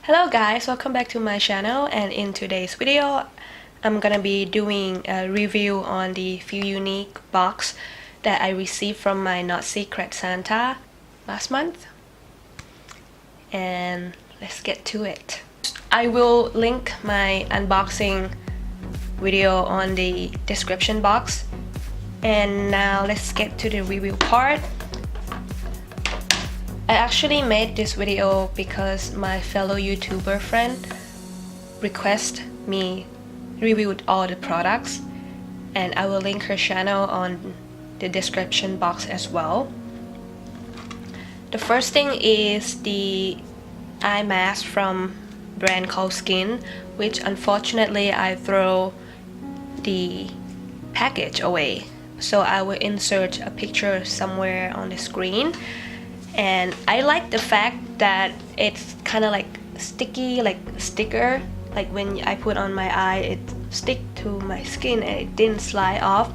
Hello guys, welcome back to my channel, and in today's video I'm gonna be doing a review on the Feelunique box that I received from my Not Secret Santa last month. And let's get to it. I will link my unboxing video on the description box. And now let's get to the review part. I actually made this video because my fellow YouTuber friend requested me review all the products, and I will link her channel on the description box as well. The first thing is the eye mask from a brand called Skyn, which unfortunately I throw the package away, so I will insert a picture somewhere on the screen. And I like the fact that it's kind of like sticky, like sticker, like when I put on my eye it stick to my skin and it didn't slide off.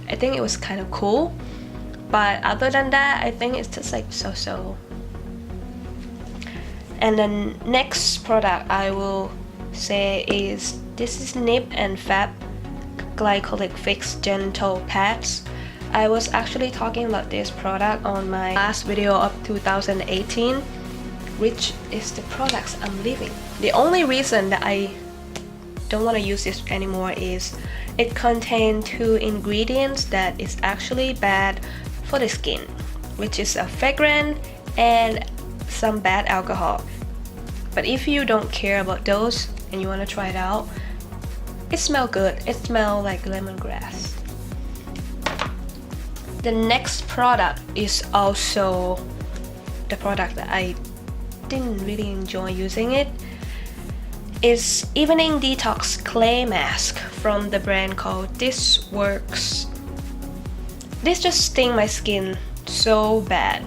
I think it was kind of cool, but other than that I think it's just like so. And the next product I will say is this is NIP+FAB Glycolic Fix Gentle Pads. I was actually talking about this product on my last video of 2018, which is the products I'm leaving. The only reason that I don't want to use this anymore is it contains two ingredients that is actually bad for the skin, which is a fragrance and some bad alcohol. But if you don't care about those and you want to try it out, it smells good. It smells like lemongrass. The next product is also the product that I didn't really enjoy using it. It's Evening Detox Clay Mask from the brand called Thiswork. This just stings my skin so bad.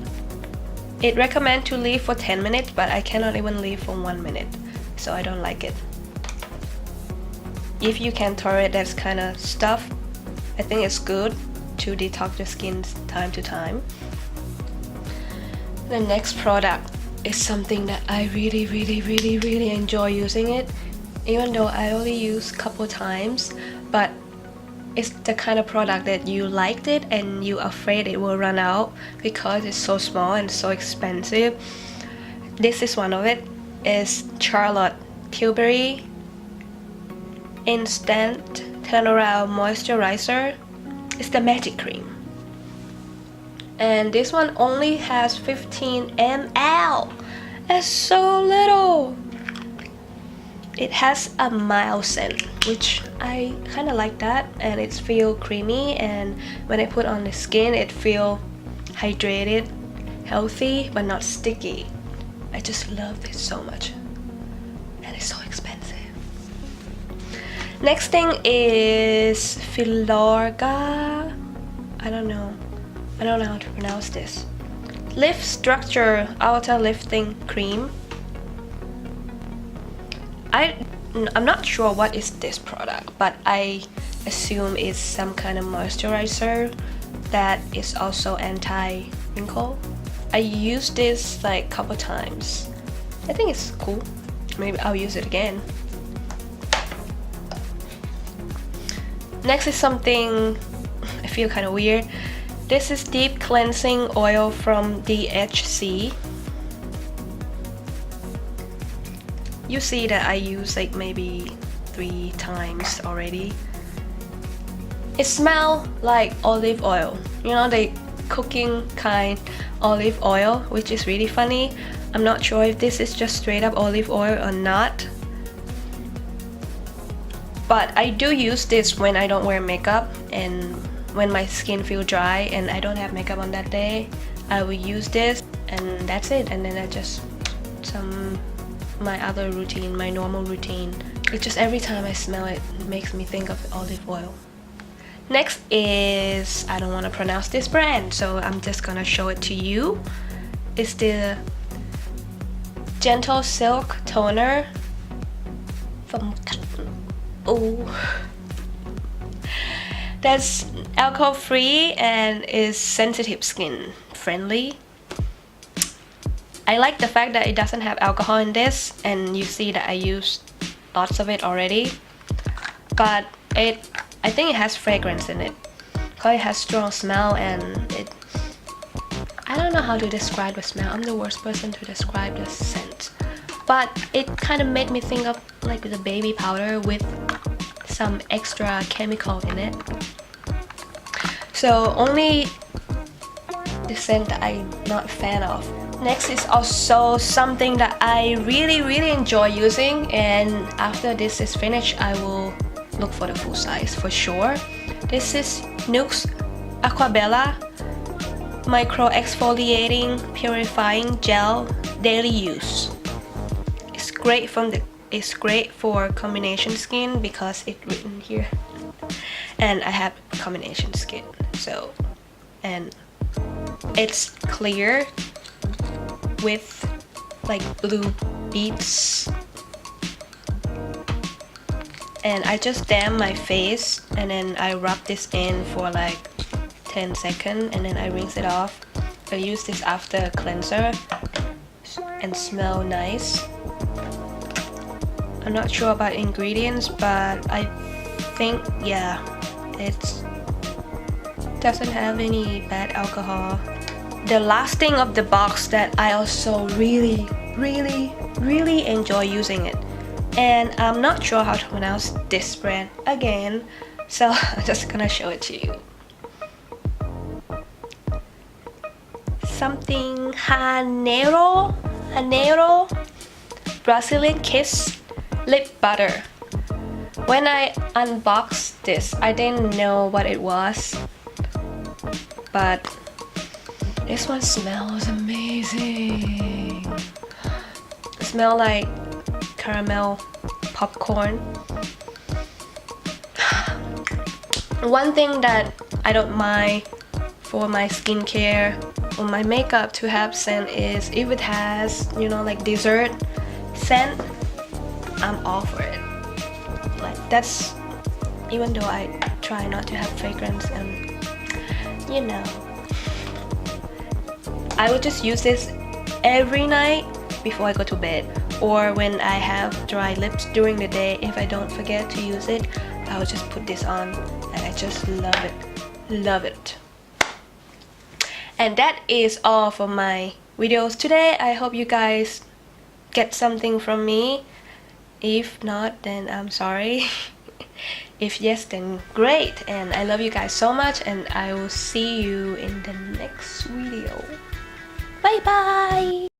It recommends to leave for 10 minutes, but I cannot even leave for 1 minute, so I don't like it. If you can tolerate that kind of stuff, I think it's good to detox the skin time to time. The next product is something that I really enjoy using it, even though I only use a couple times, but it's the kind of product that you liked it and you're afraid it will run out because it's so small and so expensive. This is one of it. It's Charlotte Tilbury Instant Turnaround Moisturizer. It's the magic cream, and this one only has 15 ml. That's so little. It has a mild scent, which I kind of like that, and it feels creamy, and when I put on the skin it feels hydrated, healthy, but not sticky. I just love this so much, and it's so expensive. Next thing is Filorga. I don't know how to pronounce this. Lift Structure Outer Lifting Cream. I'm not sure what is this product, but I assume it's some kind of moisturizer that is also anti-wrinkle. I used this like a couple times. I think it's cool. Maybe I'll use it again. Next is something I feel kind of weird. This is Deep Cleansing Oil from DHC. You see that I use like maybe 3 times already. It smells like olive oil. You know, the cooking kind olive oil, which is really funny. I'm not sure if this is just straight up olive oil or not. But I do use this when I don't wear makeup and when my skin feels dry and I don't have makeup on that day. I will use this and that's it. And then I just my other routine, my normal routine. It's just every time I smell it, it makes me think of olive oil. Next is, I don't want to pronounce this brand, so I'm just gonna show it to you. It's the Gentle Silk Toner from that's alcohol free and is sensitive skin friendly. I like the fact that it doesn't have alcohol in this, and you see that I used lots of it already. But I think it has fragrance in it. Because it has strong smell, and I don't know how to describe the smell. I'm the worst person to describe the scent. But it kind of made me think of like the baby powder with some extra chemical in it. So only the scent that I'm not a fan of. Next is also something that I really enjoy using, and after this is finished I will look for the full size for sure. This is Nuxe Aquabella Micro Exfoliating Purifying Gel Daily Use. It's great for combination skin because it's written here, and I have combination skin, so, and it's clear with like blue beads, and I just damp my face and then I rub this in for like 10 seconds and then I rinse it off. I use this after cleanser and smell nice. I'm not sure about ingredients, but I think, yeah, it doesn't have any bad alcohol. The last thing of the box that I also really enjoy using it, and I'm not sure how to pronounce this brand again, so I'm just gonna show it to you. Something Janeiro Brazilian Kiss Lip Butter. When I unboxed this, I didn't know what it was, but this one smells amazing. It smells like caramel popcorn. One thing that I don't mind for my skincare or my makeup to have scent is if it has, you know, like dessert scent, I'm all for it. Like that's, even though I try not to have fragrance, and you know, I would just use this every night before I go to bed, or when I have dry lips during the day. If I don't forget to use it, I will just put this on, and I just love it. And that is all for my videos today. I hope you guys get something from me. If not, then I'm sorry. If yes, then great. And I love you guys so much, and I will see you in the next video. Bye bye.